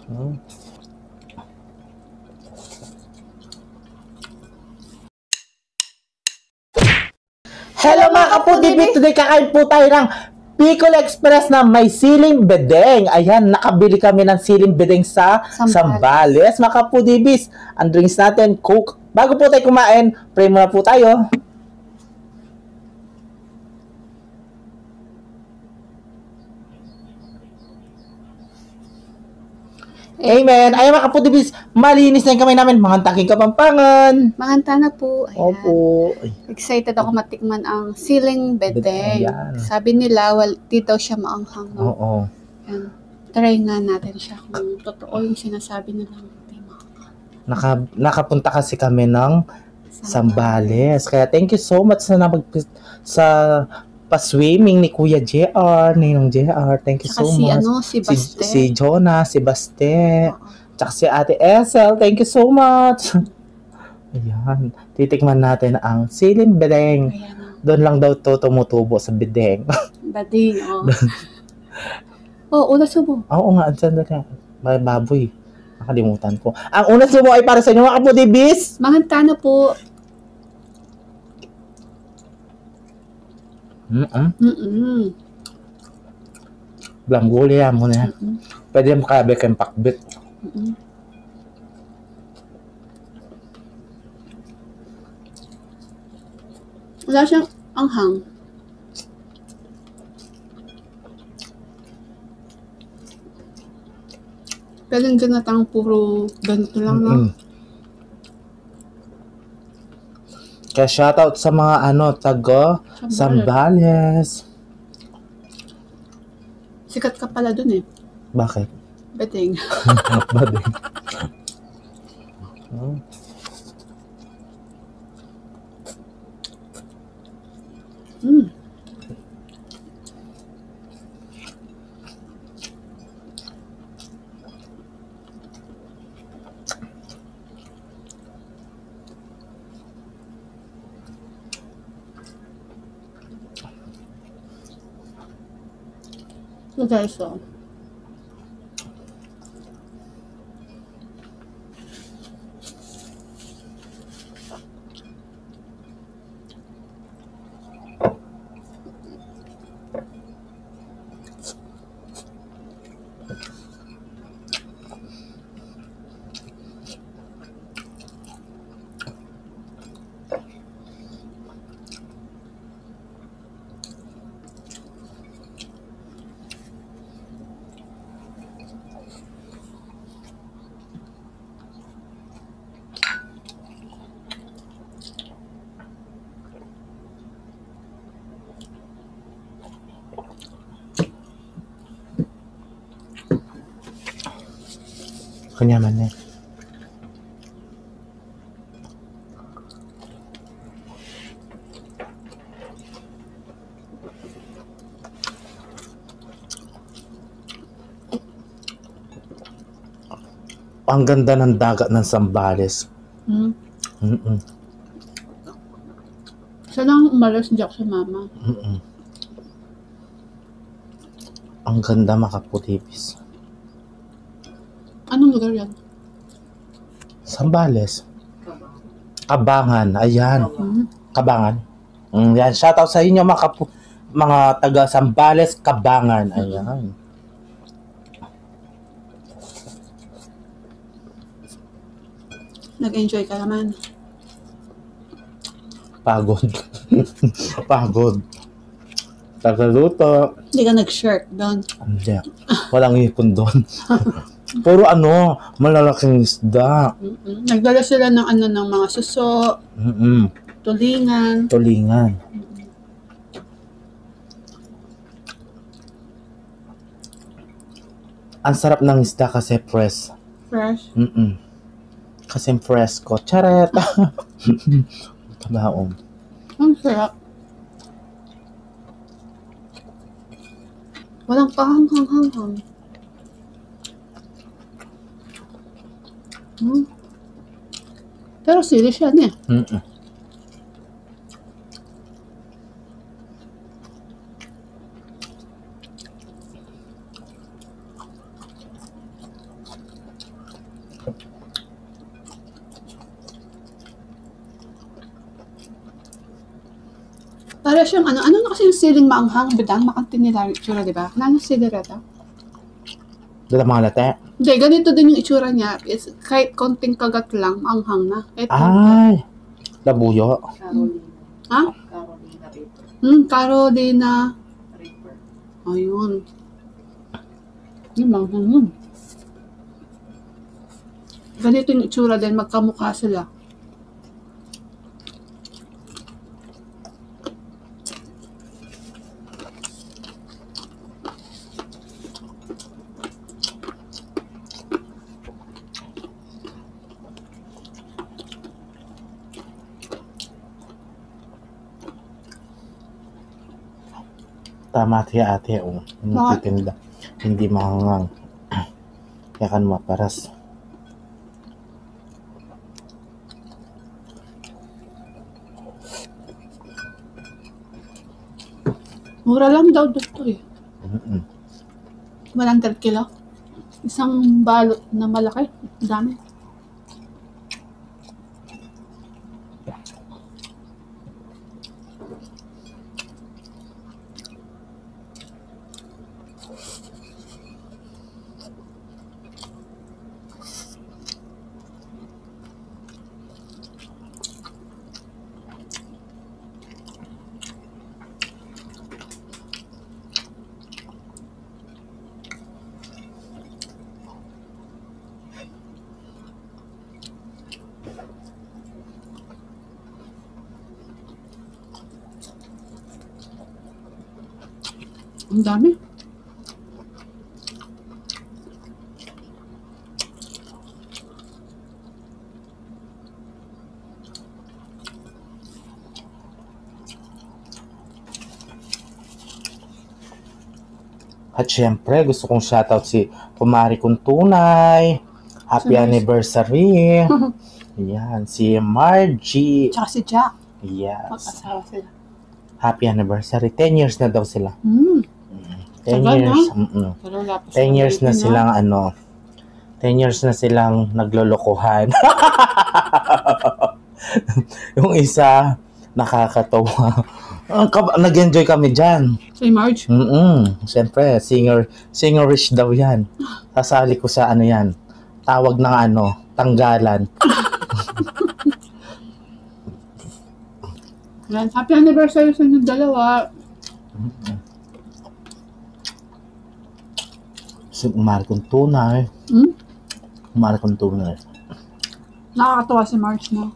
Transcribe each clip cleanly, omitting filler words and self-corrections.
Mm. Hello mga kapudibit! Today kakain po tayo ng Bicol Express na may siling bedeng. Ayan, nakabili kami ng siling bedeng sa Sambales. Mga kapudibis, ang drinks natin, Coke. Bago po tayo kumain, pray muna po tayo. Amen. Ayan mga kapudibis, malinis na yung kamay namin. Mga taking Kapampangan. Mahanta na po. Ayan. Opo. Ay, Excited ako matikman ang siling bedeng. Ayan. Sabi nila, di daw siya maanghang. No? Oo. Ayan. Try nga natin siya kung totoo yung sinasabi nila. Nakapunta kasi kami ng Sambales. Kaya thank you so much sa pa-swimming ni Kuya JR, Ninong JR. Thank you Tsaka so much. si Baste. Si Jonah, si Baste. Tsaka si Ate Esel. Thank you so much. Ayan. Titikman natin ang siling bedeng. Ayan. Doon lang daw to tumutubo sa bedeng. Bading, oh. Una subo. Oo nga, dyan na. May baboy. Nakalimutan ko. Ang unang subo ay para sa inyo mga kapudibis. Mahanta na po. Blangguli yan mo na. Pwede mo kabe kayong pakbit. Wala siyang anghang. Pwedeng ganatang puro ganito lang, no? Kaya shoutout sa mga taga Sambales. Sikat ka pala dun eh. Bakit? Bedeng. Bedeng. So guys, so. Kanyaman na. Ang ganda ng dagat ng Sambales. Siya lang umalas diyak sa mama. Ang ganda mga kapudibis. Anong lugar yan? Sambales. Kabangan. Ayan. Kabangan. Yan. Shoutout sa inyo mga taga Sambales, Kabangan. Ayan. Nag-enjoy ka naman. Pagod. Pagod. Tagaluto. Hindi ka nag-shirt doon. Hindi. Walang ipon doon. Puro malalaking isda. Nagdala sila ng ng mga suso, tulingan. Tulingan. Ang sarap ng isda kasi fresh. Fresh? Kasi fresco. Charet! Tabaong. Ang sarap. Walang kahang-hang-hang. Pero sili siya niya. Para siyang ano na kasi yung siling maanghang, bedang, makantin nila yung itsura, di ba? Ano sigareta? Dala mga late. Hindi, ganito din yung itsura niya. Is, kahit konting kagat lang, maanghang na. Ito. Ay, labuyo. Ha? Carolina Reaper. Ayun. Yung maanghang yun. Ganito yung itsura din, magkamukha sila. Tama siya ate. Nagtitinda. Hindi mahangang. Kaya kan maparas. Mura lang daw dito eh. 100 Mm-mm. kilo. Isang balot na malaki. Dami. Ang dami. At syempre, gusto kong shoutout si Kumari kong tunay. Happy Si Marcy. anniversary. Yan, si Margie. Tsaka si Jack. Yes. Mag-asawa sila. Happy anniversary. 10 years na daw sila. 10 Tagal years. na. Pero wala pa 10 years na silang silang 10 years na silang naglolokohan. Yung isa, nakakatawa. Nag-enjoy kami dyan. Si Marge. Siyempre, singerish daw yan. Sasali ko sa ano yan. Tawag ng tanggalan. Yan. Happy anniversary sa inyong dalawa. Si Kumari kong tunay. Kumari kong tunay. Nakakatawa si Marge mo.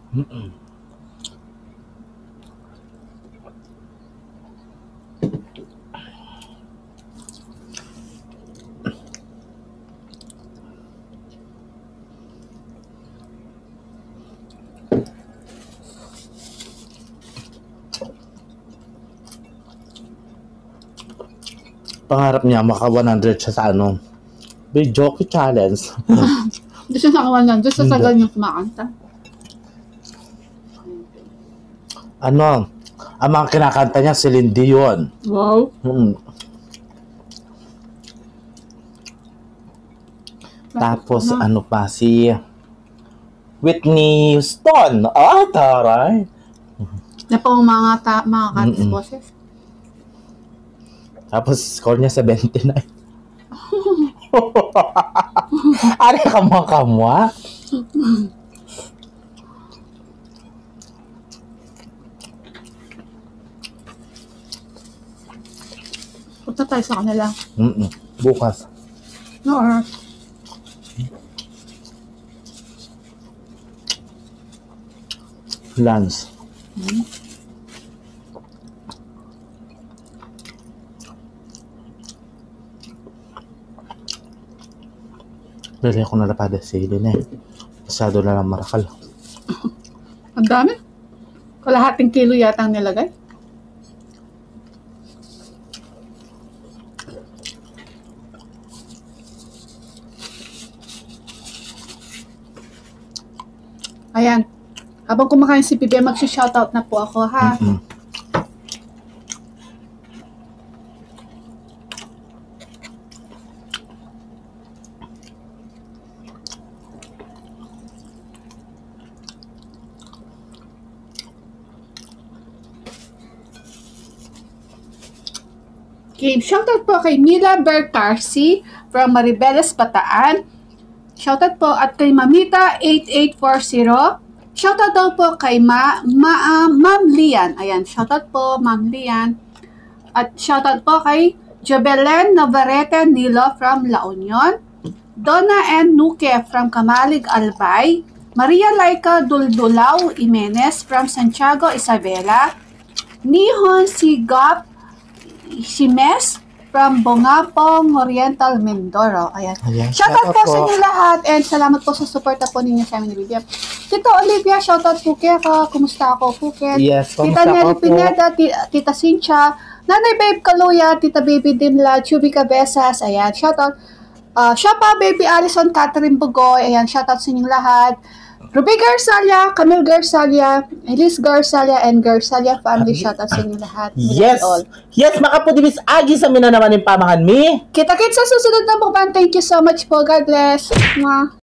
Pangarap niya maka 100 siya sa video challenge. Hindi siya nakawalan. Doon sa Hindi. tagal niya kumakanta. Ang mga kinakanta niya, Celine Dion. Wow. Tapos pa, si Whitney Houston. Taray. Na po mga kantas boses. Tapos score niya 79. Ari kamwa. Punta tayo sa kanila. Bukas. No oras. Lunch. Bili ako na lapada sa ilin Masyado na lang marakal. Ang dami. Kalahating kilo yata ang nilagay. Ayan. Habang kumakain si Pibe, mag-shoutout na po ako, ha? Okay, shoutout po kay Mila Bertarsi from Maribeles, Bataan. Shoutout po at kay Mamita8840. Shoutout daw po kay Ma'am Lian. Ayan, shoutout po Ma'am Lian. At shoutout po kay Jobelen Navarrete Nilo from La Union. Donna N. Nuke from Kamalig, Albay. Maria Laika Duldulao Jimenez from Santiago, Isabela. Nihon Sigap Simes from Bongapong, Oriental, Mindoro. Ayan. Shoutout po sa inyo lahat and salamat po sa suporta po ninyo sa aming video. Tita Olivia, shoutout po kaya ka. Kumusta ako, Phuket? Yes, Tita Nelly Pineda, Tita Cynthia, Nanay Babe Kaluya, Tita Baby Dimla, Chubby Cabezas. Ayan, shoutout. Shapa, Baby Allison, Catherine Bugoy. Ayan, shoutout sa inyong lahat. Ruby Garzalia, Camille Garzalia, Elise Garzalia, and Garzalia family. Shoutout sa inyo lahat. Yes. Yes, mga kapudibis. Agi sa mina naman yung pamahan mi. Kita-kits sa susunod na mukbang. Thank you so much po. God bless. Mwah.